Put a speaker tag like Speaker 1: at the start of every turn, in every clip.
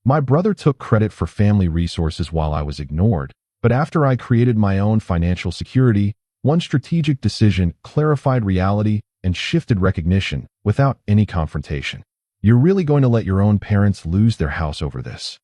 Speaker 1: My brother took credit for family resources while I was ignored, but after I created my own financial security, one strategic decision clarified reality and shifted recognition without any confrontation. You're really going to let your own parents lose their house over this?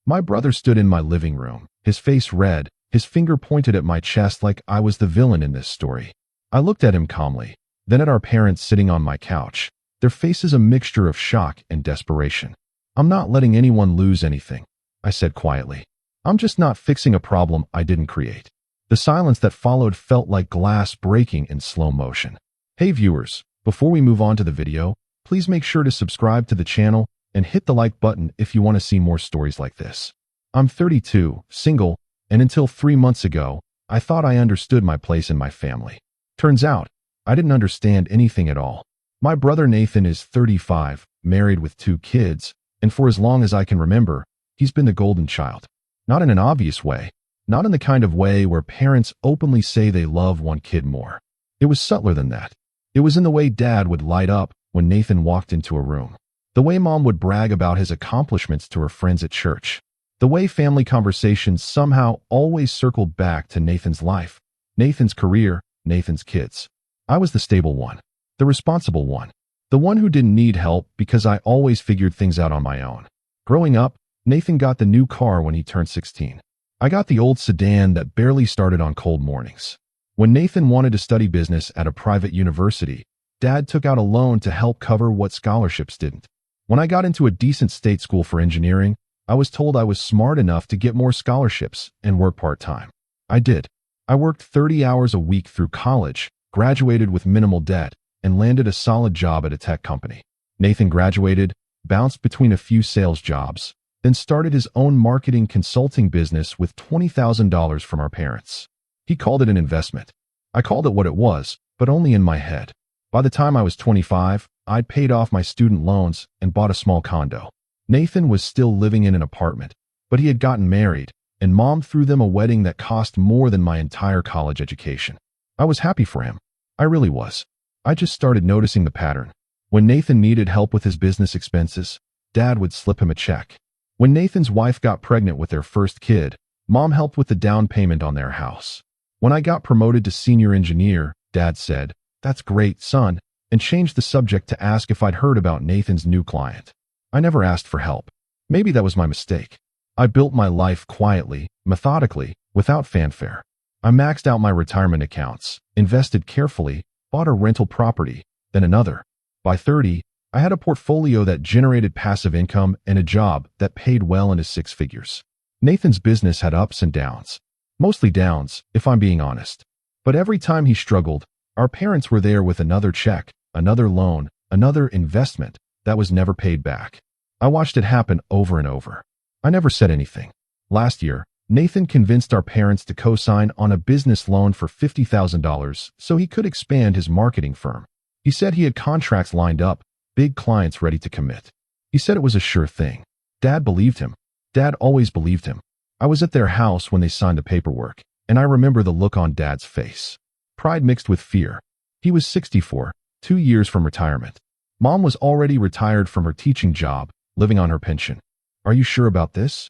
Speaker 1: My brother stood in my living room, his face red, his finger pointed at my chest like I was the villain in this story. I looked at him calmly, then at our parents sitting on my couch, their faces a mixture of shock and desperation. I'm not letting anyone lose anything, I said quietly. I'm just not fixing a problem I didn't create. The silence that followed felt like glass breaking in slow motion. Hey viewers, before we move on to the video, please make sure to subscribe to the channel and hit the like button if you want to see more stories like this. I'm 32, single, and until 3 months ago, I thought I understood my place in my family. Turns out, I didn't understand anything at all. My brother Nathan is 35, married with 2 kids, and for as long as I can remember, he's been the golden child. Not in an obvious way, not in the kind of way where parents openly say they love one kid more. It was subtler than that. It was in the way Dad would light up when Nathan walked into a room. The way Mom would brag about his accomplishments to her friends at church. The way family conversations somehow always circled back to Nathan's life, Nathan's career, Nathan's kids. I was the stable one, the responsible one, the one who didn't need help because I always figured things out on my own. Growing up, Nathan got the new car when he turned 16. I got the old sedan that barely started on cold mornings. When Nathan wanted to study business at a private university, Dad took out a loan to help cover what scholarships didn't. When I got into a decent state school for engineering, I was told I was smart enough to get more scholarships and work part-time. I did. I worked 30 hours a week through college, graduated with minimal debt, and landed a solid job at a tech company. Nathan graduated, bounced between a few sales jobs, then started his own marketing consulting business with $20,000 from our parents. He called it an investment. I called it what it was, but only in my head. By the time I was 25, I'd paid off my student loans and bought a small condo. Nathan was still living in an apartment, but he had gotten married, and Mom threw them a wedding that cost more than my entire college education. I was happy for him. I really was. I just started noticing the pattern. When Nathan needed help with his business expenses, Dad would slip him a check. When Nathan's wife got pregnant with their first kid, Mom helped with the down payment on their house. When I got promoted to senior engineer, Dad said, "That's great, son," and changed the subject to ask if I'd heard about Nathan's new client. I never asked for help. Maybe that was my mistake. I built my life quietly, methodically, without fanfare. I maxed out my retirement accounts, invested carefully, bought a rental property, then another. By 30, I had a portfolio that generated passive income and a job that paid well into 6 figures. Nathan's business had ups and downs. Mostly downs, if I'm being honest. But every time he struggled, our parents were there with another check, another loan, another investment that was never paid back. I watched it happen over and over. I never said anything. Last year, Nathan convinced our parents to co-sign on a business loan for $50,000 so he could expand his marketing firm. He said he had contracts lined up, big clients ready to commit. He said it was a sure thing. Dad believed him. Dad always believed him. I was at their house when they signed the paperwork, and I remember the look on Dad's face. Pride mixed with fear. He was 64, 2 years from retirement. Mom was already retired from her teaching job, living on her pension. "Are you sure about this?"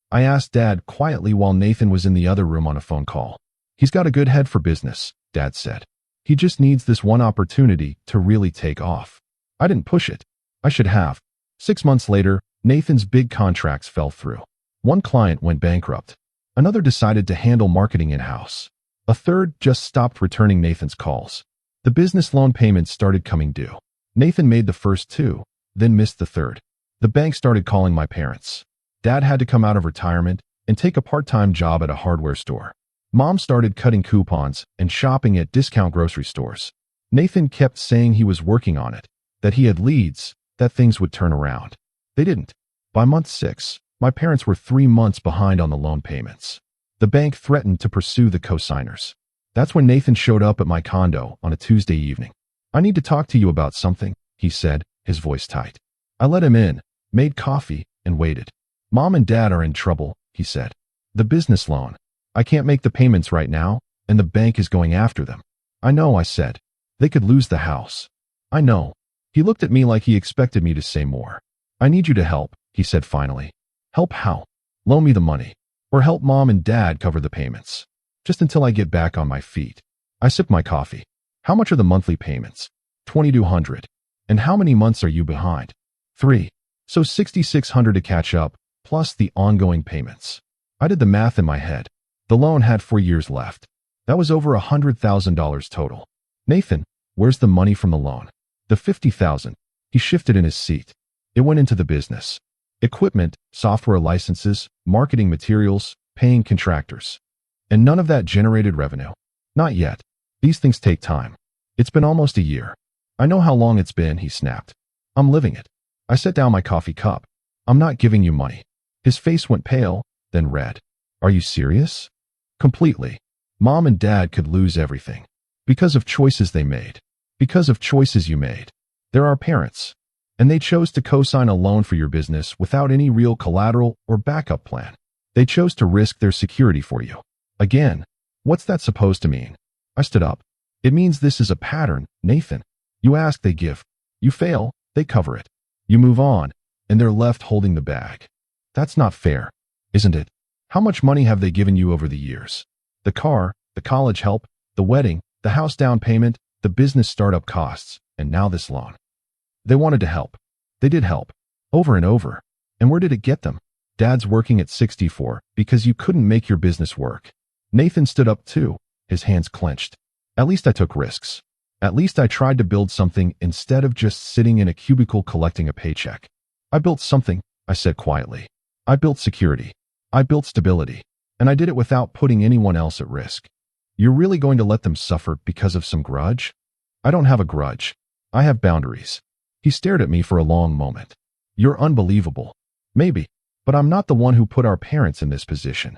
Speaker 1: I asked Dad quietly while Nathan was in the other room on a phone call. "He's got a good head for business," Dad said. "He just needs this one opportunity to really take off." I didn't push it. I should have. 6 months later, Nathan's big contracts fell through. One client went bankrupt. Another decided to handle marketing in-house. A third just stopped returning Nathan's calls. The business loan payments started coming due. Nathan made the first 2, then missed the third. The bank started calling my parents. Dad had to come out of retirement and take a part-time job at a hardware store. Mom started cutting coupons and shopping at discount grocery stores. Nathan kept saying he was working on it, that he had leads, that things would turn around. They didn't. By month 6, my parents were 3 months behind on the loan payments. The bank threatened to pursue the co-signers. That's when Nathan showed up at my condo on a Tuesday evening. "I need to talk to you about something," he said, his voice tight. I let him in, made coffee, and waited. "Mom and Dad are in trouble," he said. "The business loan. I can't make the payments right now, and the bank is going after them." "I know," I said. "They could lose the house." "I know." He looked at me like he expected me to say more. "I need you to help," he said finally. Help how? Loan me the money. Or help mom and dad cover the payments. Just until I get back on my feet. I sip my coffee. How much are the monthly payments? 2,200. And how many months are you behind? 3. So 6,600 to catch up, plus the ongoing payments. I did the math in my head. The loan had 4 years left. That was over $100,000 total. Nathan, where's the money from the loan? The $50,000. He shifted in his seat. It went into the business. Equipment, software licenses, marketing materials, paying contractors. And none of that generated revenue. Not yet. These things take time. It's been almost a year. I know how long it's been, he snapped. I'm living it. I set down my coffee cup. I'm not giving you money. His face went pale, then red. Are you serious? Completely. Mom and dad could lose everything. Because of choices they made. Because of choices you made. They're our parents. And they chose to co-sign a loan for your business without any real collateral or backup plan. They chose to risk their security for you. Again, what's that supposed to mean? I stood up. It means this is a pattern, Nathan. You ask, they give. You fail, they cover it. You move on, and they're left holding the bag. That's not fair, isn't it? How much money have they given you over the years? The car, the college help, the wedding, the house down payment, the business startup costs, and now this loan. They wanted to help. They did help. Over and over. And where did it get them? Dad's working at 64 because you couldn't make your business work. Nathan stood up too, his hands clenched. At least I took risks. At least I tried to build something instead of just sitting in a cubicle collecting a paycheck. I built something, I said quietly. I built security. I built stability. And I did it without putting anyone else at risk. You're really going to let them suffer because of some grudge? I don't have a grudge. I have boundaries. He stared at me for a long moment. You're unbelievable. Maybe, but I'm not the one who put our parents in this position.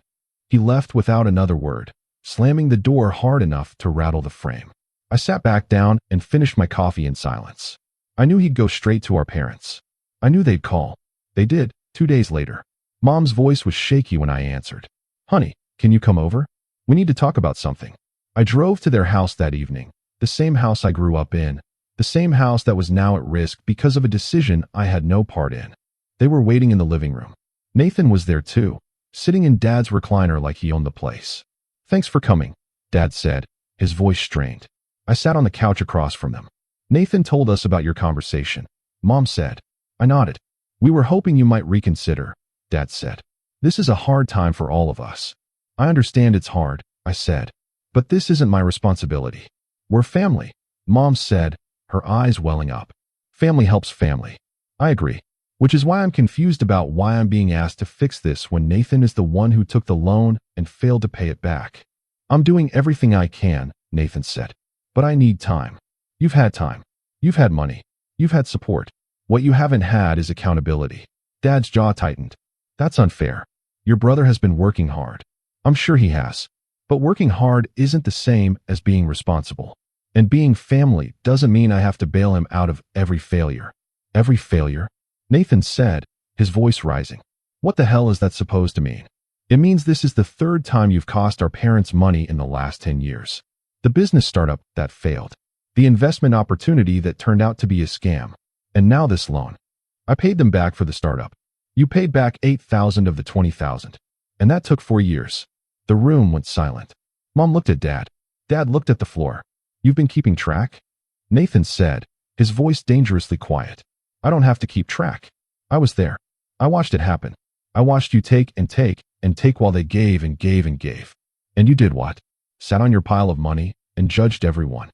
Speaker 1: He left without another word, slamming the door hard enough to rattle the frame. I sat back down and finished my coffee in silence. I knew he'd go straight to our parents. I knew they'd call. They did, 2 days later. Mom's voice was shaky when I answered. Honey, can you come over? We need to talk about something. I drove to their house that evening, the same house I grew up in, the same house that was now at risk because of a decision I had no part in. They were waiting in the living room. Nathan was there too, sitting in Dad's recliner like he owned the place. Thanks for coming, Dad said, his voice strained. I sat on the couch across from them. Nathan told us about your conversation, Mom said. I nodded. We were hoping you might reconsider, Dad said. This is a hard time for all of us. I understand it's hard, I said. But this isn't my responsibility. We're family, Mom said, her eyes welling up. Family helps family. I agree. Which is why I'm confused about why I'm being asked to fix this when Nathan is the one who took the loan and failed to pay it back. I'm doing everything I can, Nathan said. But I need time. You've had time. You've had money. You've had support. What you haven't had is accountability. Dad's jaw tightened. That's unfair. Your brother has been working hard. I'm sure he has. But working hard isn't the same as being responsible. And being family doesn't mean I have to bail him out of every failure. Every failure? Nathan said, his voice rising. What the hell is that supposed to mean? It means this is the 3rd time you've cost our parents money in the last 10 years. The business startup that failed. The investment opportunity that turned out to be a scam. And now this loan. I paid them back for the startup. You paid back $8,000 of the $20,000. And that took 4 years. The room went silent. Mom looked at Dad. Dad looked at the floor. You've been keeping track? Nathan said, his voice dangerously quiet. I don't have to keep track. I was there. I watched it happen. I watched you take and take and take while they gave and gave and gave. And you did what? Sat on your pile of money and judged everyone.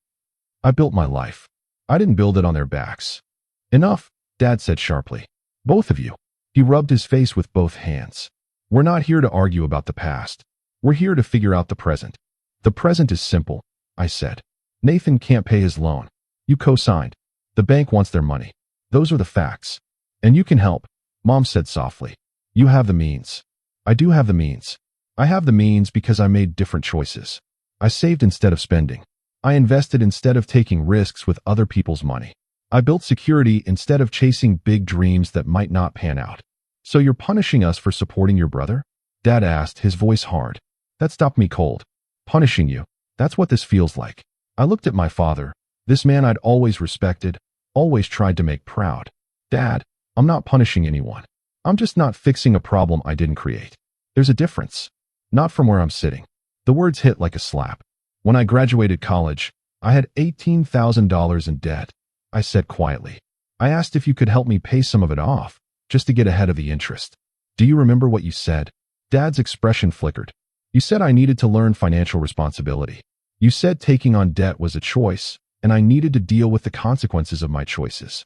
Speaker 1: I built my life. I didn't build it on their backs. Enough, Dad said sharply. Both of you. He rubbed his face with both hands. We're not here to argue about the past. We're here to figure out the present. The present is simple, I said. Nathan can't pay his loan. You co-signed. The bank wants their money. Those are the facts. And you can help, Mom said softly. You have the means. I do have the means. I have the means because I made different choices. I saved instead of spending. I invested instead of taking risks with other people's money. I built security instead of chasing big dreams that might not pan out. So you're punishing us for supporting your brother? Dad asked, his voice hard. That stopped me cold. Punishing you. That's what this feels like. I looked at my father, this man I'd always respected, always tried to make proud. Dad, I'm not punishing anyone. I'm just not fixing a problem I didn't create. There's a difference. Not from where I'm sitting. The words hit like a slap. When I graduated college, I had $18,000 in debt. I said quietly. I asked if you could help me pay some of it off, just to get ahead of the interest. Do you remember what you said? Dad's expression flickered. You said I needed to learn financial responsibility. You said taking on debt was a choice, and I needed to deal with the consequences of my choices.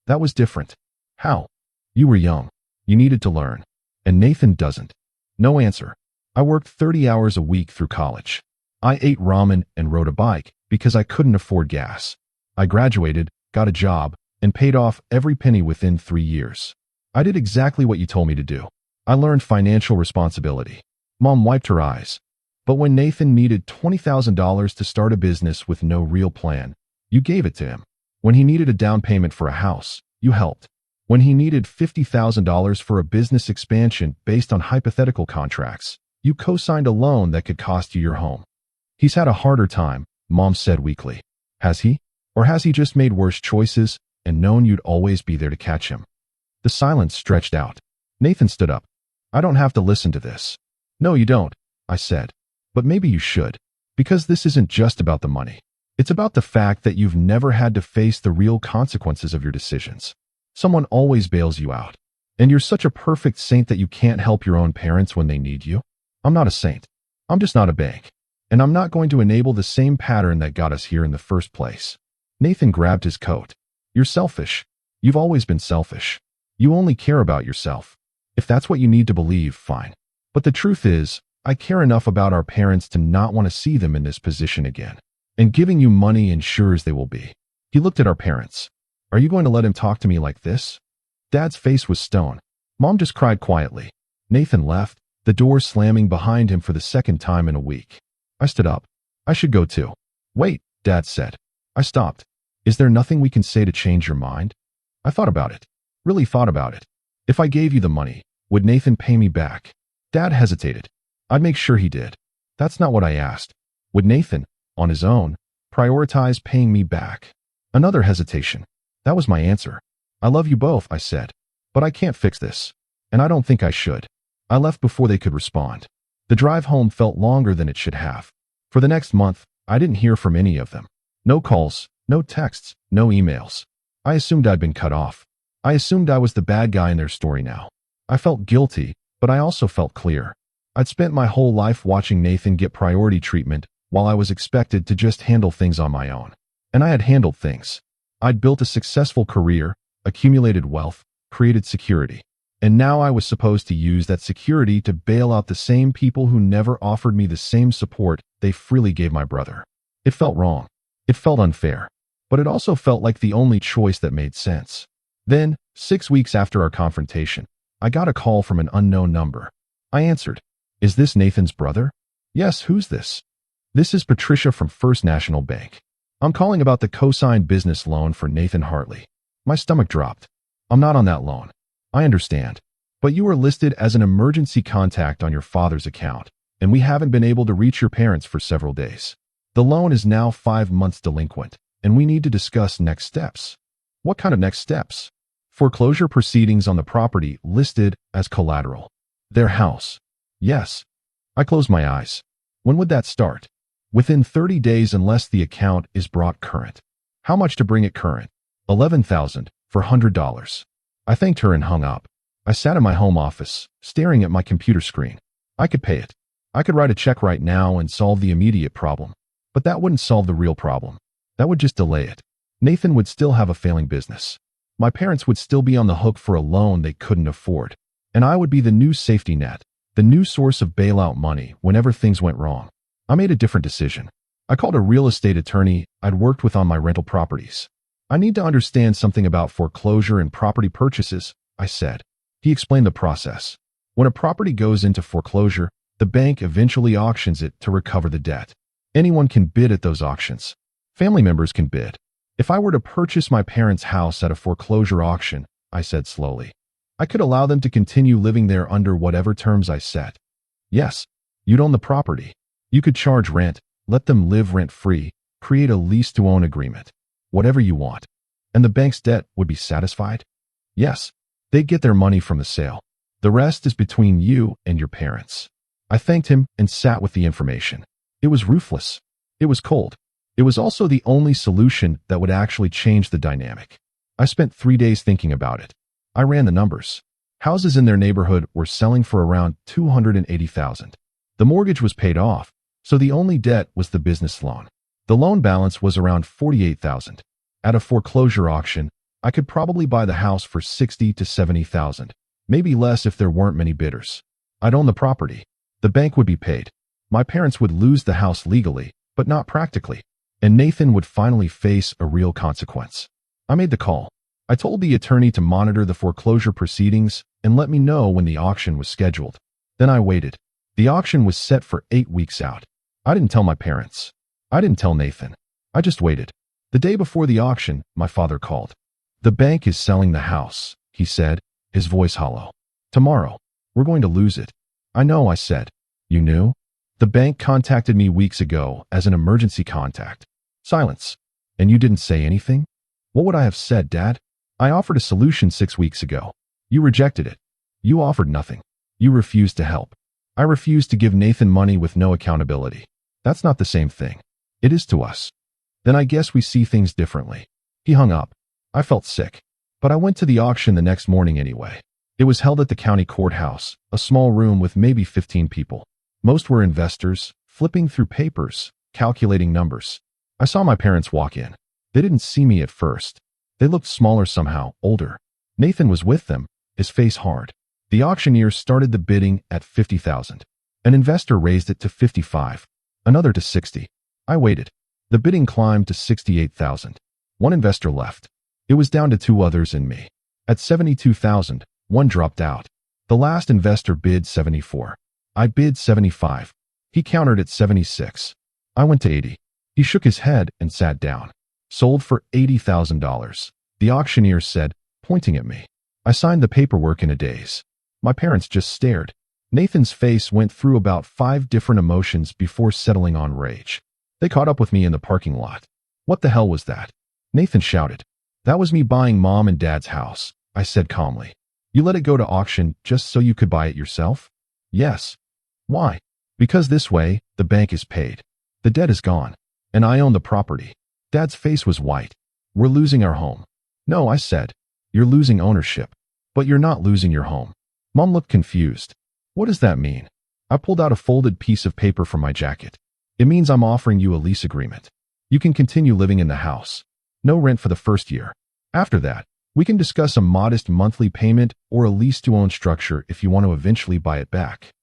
Speaker 1: That was different. How? You were young. You needed to learn. And Nathan doesn't. No answer. I worked 30 hours a week through college. I ate ramen and rode a bike because I couldn't afford gas. I graduated, got a job, and paid off every penny within 3 years. I did exactly what you told me to do. I learned financial responsibility. Mom wiped her eyes. But when Nathan needed $20,000 to start a business with no real plan, you gave it to him. When he needed a down payment for a house, you helped. When he needed $50,000 for a business expansion based on hypothetical contracts, you co-signed a loan that could cost you your home. He's had a harder time, Mom said weakly. Has he? Or has he just made worse choices and known you'd always be there to catch him? The silence stretched out. Nathan stood up. I don't have to listen to this. No, you don't, I said. But maybe you should. Because this isn't just about the money. It's about the fact that you've never had to face the real consequences of your decisions. Someone always bails you out. And you're such a perfect saint that you can't help your own parents when they need you. I'm not a saint. I'm just not a bank. And I'm not going to enable the same pattern that got us here in the first place. Nathan grabbed his coat. You're selfish. You've always been selfish. You only care about yourself. If that's what you need to believe, fine. But the truth is, I care enough about our parents to not want to see them in this position again. And giving you money ensures they will be. He looked at our parents. Are you going to let him talk to me like this? Dad's face was stone. Mom just cried quietly. Nathan left, the door slamming behind him for the second time in a week. I stood up. I should go too. Wait, Dad said. I stopped. Is there nothing we can say to change your mind? I thought about it. Really thought about it. If I gave you the money, would Nathan pay me back? Dad hesitated. I'd make sure he did. That's not what I asked. Would Nathan, on his own, prioritize paying me back? Another hesitation. That was my answer. I love you both, I said. But I can't fix this. And I don't think I should. I left before they could respond. The drive home felt longer than it should have. For the next month, I didn't hear from any of them. No calls, no texts, no emails. I assumed I'd been cut off. I assumed I was the bad guy in their story now. I felt guilty, but I also felt clear. I'd spent my whole life watching Nathan get priority treatment while I was expected to just handle things on my own. And I had handled things. I'd built a successful career, accumulated wealth, created security. And now I was supposed to use that security to bail out the same people who never offered me the same support they freely gave my brother. It felt wrong. It felt unfair. But it also felt like the only choice that made sense. Then, 6 weeks after our confrontation, I got a call from an unknown number. I answered. Is this Nathan's brother? Yes, who's this? This is Patricia from First National Bank. I'm calling about the co-signed business loan for Nathan Hartley. My stomach dropped. I'm not on that loan. I understand. But you are listed as an emergency contact on your father's account, and we haven't been able to reach your parents for several days. The loan is now 5 months delinquent, and we need to discuss next steps. What kind of next steps? Foreclosure proceedings on the property listed as collateral. Their house. Yes. I closed my eyes. When would that start? Within 30 days unless the account is brought current. How much to bring it current? $11,000 for $100. I thanked her and hung up. I sat in my home office, staring at my computer screen. I could pay it. I could write a check right now and solve the immediate problem. But that wouldn't solve the real problem. That would just delay it. Nathan would still have a failing business. My parents would still be on the hook for a loan they couldn't afford. And I would be the new safety net, the new source of bailout money whenever things went wrong. I made a different decision. I called a real estate attorney I'd worked with on my rental properties. I need to understand something about foreclosure and property purchases, I said. He explained the process. When a property goes into foreclosure, the bank eventually auctions it to recover the debt. Anyone can bid at those auctions. Family members can bid. If I were to purchase my parents' house at a foreclosure auction, I said slowly, I could allow them to continue living there under whatever terms I set. Yes, you'd own the property. You could charge rent, let them live rent-free, create a lease-to-own agreement. Whatever you want. And the bank's debt would be satisfied? Yes. They get their money from the sale. The rest is between you and your parents. I thanked him and sat with the information. It was ruthless. It was cold. It was also the only solution that would actually change the dynamic. I spent 3 days thinking about it. I ran the numbers. Houses in their neighborhood were selling for around $280,000. The mortgage was paid off, so the only debt was the business loan. The loan balance was around $48,000. At a foreclosure auction, I could probably buy the house for $60,000 to $70,000, maybe less if there weren't many bidders. I'd own the property. The bank would be paid. My parents would lose the house legally, but not practically. And Nathan would finally face a real consequence. I made the call. I told the attorney to monitor the foreclosure proceedings and let me know when the auction was scheduled. Then I waited. The auction was set for 8 weeks out. I didn't tell my parents. I didn't tell Nathan. I just waited. The day before the auction, my father called. "The bank is selling the house," he said, his voice hollow. "Tomorrow. We're going to lose it." "I know," I said. "You knew?" "The bank contacted me weeks ago as an emergency contact." Silence. "And you didn't say anything?" "What would I have said, Dad? I offered a solution 6 weeks ago. You rejected it. You offered nothing. You refused to help. I refused to give Nathan money with no accountability. That's not the same thing. It is to us." "Then I guess we see things differently." He hung up. I felt sick. But I went to the auction the next morning anyway. It was held at the county courthouse, a small room with maybe 15 people. Most were investors, flipping through papers, calculating numbers. I saw my parents walk in. They didn't see me at first. They looked smaller somehow, older. Nathan was with them, his face hard. The auctioneer started the bidding at $50,000. An investor raised it to $55,000, another to $60,000. I waited. The bidding climbed to $68,000. One investor left. It was down to 2 others and me. At $72,000, one dropped out. The last investor bid $74,000. I bid $75,000. He countered at $76,000. I went to $80,000. He shook his head and sat down. "Sold for $80,000, the auctioneer said, pointing at me. I signed the paperwork in a daze. My parents just stared. Nathan's face went through about 5 different emotions before settling on rage. They caught up with me in the parking lot. "What the hell was that?" Nathan shouted. "That was me buying Mom and Dad's house," I said calmly. "You let it go to auction just so you could buy it yourself?" "Yes." "Why?" "Because this way, the bank is paid. The debt is gone. And I own the property." Dad's face was white. "We're losing our home." "No," I said. "You're losing ownership. But you're not losing your home." Mom looked confused. "What does that mean?" I pulled out a folded piece of paper from my jacket. "It means I'm offering you a lease agreement. You can continue living in the house. No rent for the first year. After that, we can discuss a modest monthly payment or a lease-to-own structure if you want to eventually buy it back."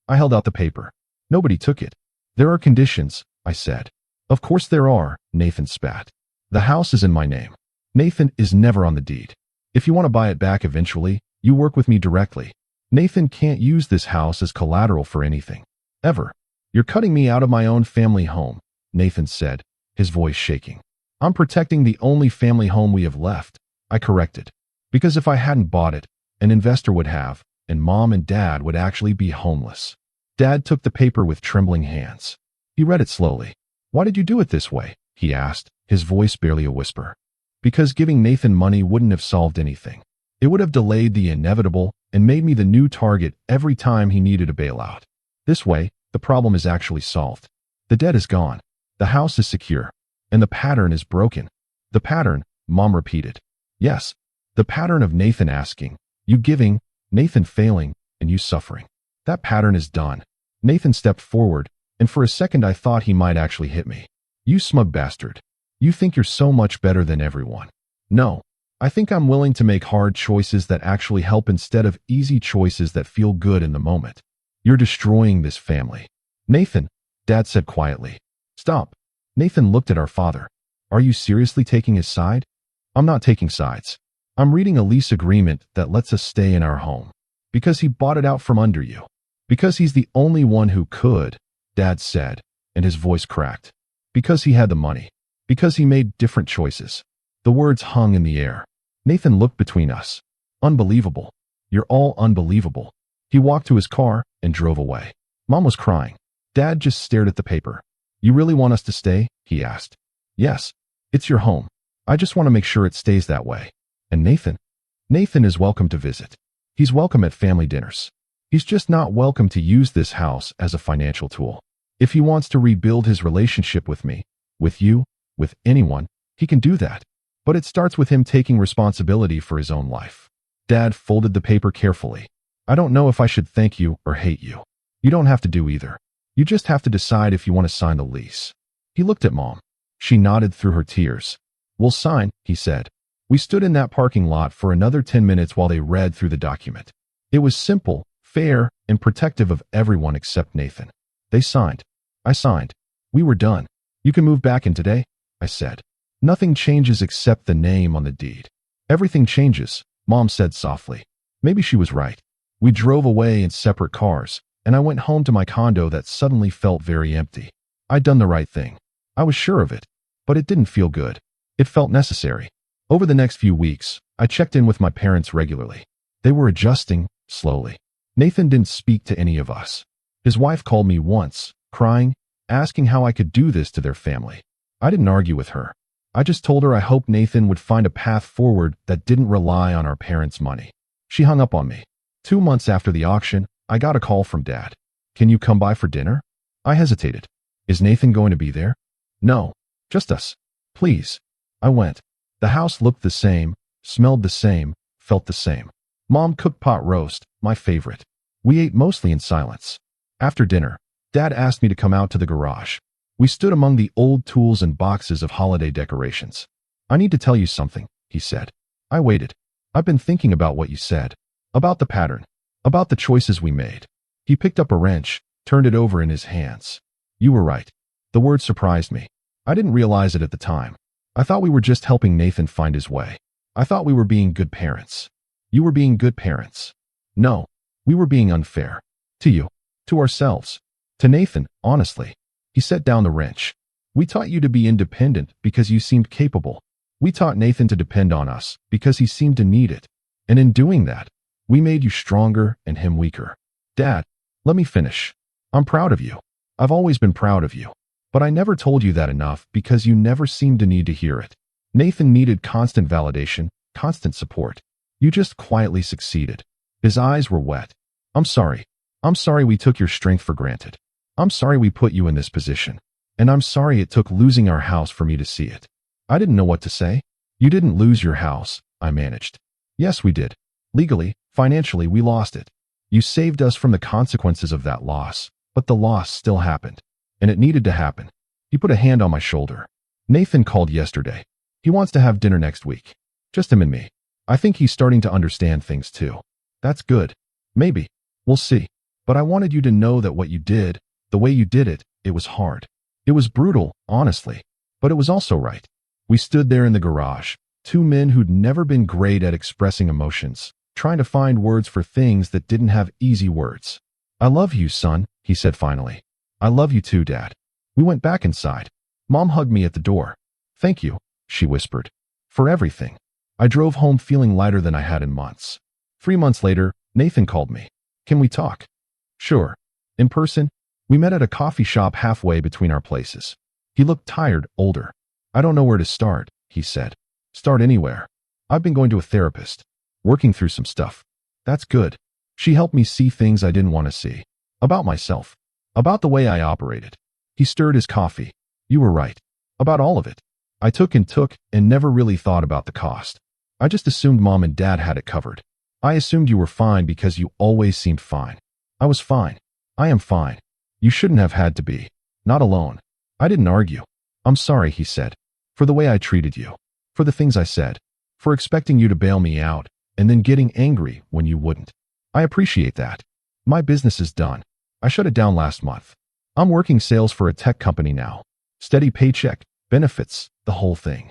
Speaker 1: I held out the paper. Nobody took it. "There are conditions," I said. "Of course there are," Nathan spat. "The house is in my name. Nathan is never on the deed. If you want to buy it back eventually, you work with me directly. Nathan can't use this house as collateral for anything. Ever. You're cutting me out of my own family home," Nathan said, his voice shaking. "I'm protecting the only family home we have left," I corrected. "Because if I hadn't bought it, an investor would have, and Mom and Dad would actually be homeless." Dad took the paper with trembling hands. He read it slowly. "Why did you do it this way?" he asked, his voice barely a whisper. "Because giving Nathan money wouldn't have solved anything. It would have delayed the inevitable and made me the new target every time he needed a bailout. This way, the problem is actually solved. The debt is gone. The house is secure. And the pattern is broken." "The pattern," Mom repeated. "Yes, the pattern of Nathan asking, you giving, Nathan failing, and you suffering. That pattern is done." Nathan stepped forward, and for a second I thought he might actually hit me. "You smug bastard. You think you're so much better than everyone." "No. I think I'm willing to make hard choices that actually help instead of easy choices that feel good in the moment. You're destroying this family." "Nathan," Dad said quietly. "Stop." Nathan looked at our father. "Are you seriously taking his side?" "I'm not taking sides. I'm reading a lease agreement that lets us stay in our home. Because he bought it out from under you. Because he's the only one who could," Dad said, and his voice cracked. "Because he had the money. Because he made different choices." The words hung in the air. Nathan looked between us. "Unbelievable. You're all unbelievable." He walked to his car and drove away. Mom was crying. Dad just stared at the paper. "You really want us to stay?" he asked. "Yes. It's your home. I just want to make sure it stays that way." "And Nathan?" Nathan is welcome to visit. He's welcome at family dinners. He's just not welcome to use this house as a financial tool. If he wants to rebuild his relationship with me, with you, with anyone, he can do that. But it starts with him taking responsibility for his own life. Dad folded the paper carefully. I don't know if I should thank you or hate you. You don't have to do either. You just have to decide if you want to sign the lease. He looked at Mom. She nodded through her tears. We'll sign, he said. We stood in that parking lot for another 10 minutes while they read through the document. It was simple, fair, and protective of everyone except Nathan. They signed. I signed. We were done. You can move back in today, I said. Nothing changes except the name on the deed. Everything changes, Mom said softly. Maybe she was right. We drove away in separate cars, and I went home to my condo that suddenly felt very empty. I'd done the right thing. I was sure of it, but it didn't feel good. It felt necessary. Over the next few weeks, I checked in with my parents regularly. They were adjusting, slowly. Nathan didn't speak to any of us. His wife called me once, crying, asking how I could do this to their family. I didn't argue with her. I just told her I hoped Nathan would find a path forward that didn't rely on our parents' money. She hung up on me. 2 months after the auction, I got a call from Dad. Can you come by for dinner? I hesitated. Is Nathan going to be there? No, just us. Please. I went. The house looked the same, smelled the same, felt the same. Mom cooked pot roast, my favorite. We ate mostly in silence. After dinner, Dad asked me to come out to the garage. We stood among the old tools and boxes of holiday decorations. I need to tell you something, he said. I waited. I've been thinking about what you said. About the pattern. About the choices we made. He picked up a wrench, turned it over in his hands. You were right. The word surprised me. I didn't realize it at the time. I thought we were just helping Nathan find his way. I thought we were being good parents. You were being good parents. No, we were being unfair. To you. To ourselves. To Nathan, honestly. He set down the wrench. We taught you to be independent because you seemed capable. We taught Nathan to depend on us because he seemed to need it. And in doing that, we made you stronger and him weaker. Dad, let me finish. I'm proud of you. I've always been proud of you. But I never told you that enough because you never seemed to need to hear it. Nathan needed constant validation, constant support. You just quietly succeeded. His eyes were wet. I'm sorry. I'm sorry we took your strength for granted. I'm sorry we put you in this position. And I'm sorry it took losing our house for me to see it. I didn't know what to say. You didn't lose your house, I managed. Yes, we did. Legally, financially, we lost it. You saved us from the consequences of that loss, but the loss still happened. And it needed to happen. He put a hand on my shoulder. Nathan called yesterday. He wants to have dinner next week. Just him and me. I think he's starting to understand things too. That's good. Maybe. We'll see. But I wanted you to know that what you did, the way you did it, it was hard. It was brutal, honestly. But it was also right. We stood there in the garage, two men who'd never been great at expressing emotions, trying to find words for things that didn't have easy words. I love you, son, he said finally. I love you too, Dad. We went back inside. Mom hugged me at the door. Thank you, she whispered. For everything. I drove home feeling lighter than I had in months. 3 months later, Nathan called me. Can we talk? Sure. In person? We met at a coffee shop halfway between our places. He looked tired, older. I don't know where to start, he said. Start anywhere. I've been going to a therapist. Working through some stuff. That's good. She helped me see things I didn't want to see. About myself. About the way I operated. He stirred his coffee. You were right. About all of it. I took and never really thought about the cost. I just assumed Mom and Dad had it covered. I assumed you were fine because you always seemed fine. I was fine. I am fine. You shouldn't have had to be. Not alone. I didn't argue. I'm sorry, he said. For the way I treated you. For the things I said. For expecting you to bail me out and then getting angry when you wouldn't. I appreciate that. My business is done. I shut it down last month. I'm working sales for a tech company now. Steady paycheck, benefits, the whole thing.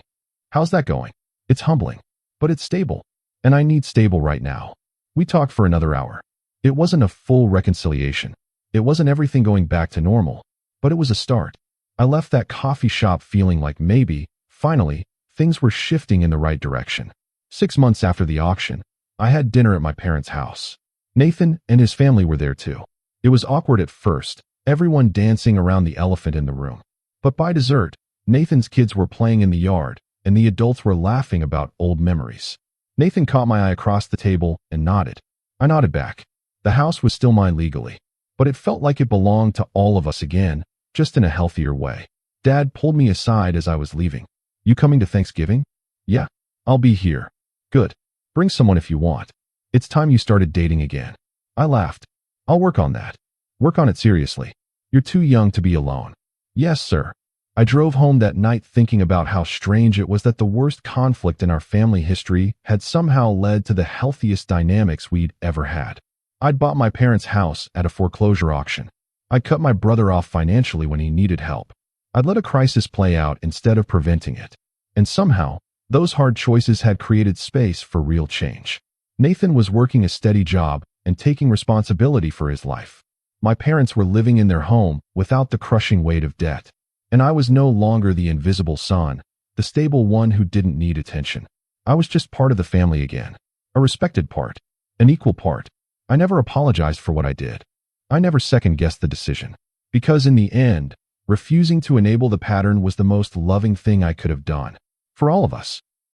Speaker 1: How's that going? It's humbling, but it's stable. And I need stable right now. We talked for another hour. It wasn't a full reconciliation. It wasn't everything going back to normal, but it was a start. I left that coffee shop feeling like maybe, finally, things were shifting in the right direction. 6 months after the auction, I had dinner at my parents' house. Nathan and his family were there too. It was awkward at first, everyone dancing around the elephant in the room. But by dessert, Nathan's kids were playing in the yard, and the adults were laughing about old memories. Nathan caught my eye across the table and nodded. I nodded back. The house was still mine legally, but it felt like it belonged to all of us again, just in a healthier way. Dad pulled me aside as I was leaving. You coming to Thanksgiving? Yeah, I'll be here. Good. Bring someone if you want. It's time you started dating again. I laughed. I'll work on that. Work on it seriously. You're too young to be alone. Yes, sir. I drove home that night thinking about how strange it was that the worst conflict in our family history had somehow led to the healthiest dynamics we'd ever had. I'd bought my parents' house at a foreclosure auction. I'd cut my brother off financially when he needed help. I'd let a crisis play out instead of preventing it. And somehow, those hard choices had created space for real change. Nathan was working a steady job and taking responsibility for his life. My parents were living in their home without the crushing weight of debt. And I was no longer the invisible son, the stable one who didn't need attention. I was just part of the family again. A respected part. An equal part. I never apologized for what I did. I never second-guessed the decision. Because in the end, refusing to enable the pattern was the most loving thing I could have done. For all of us.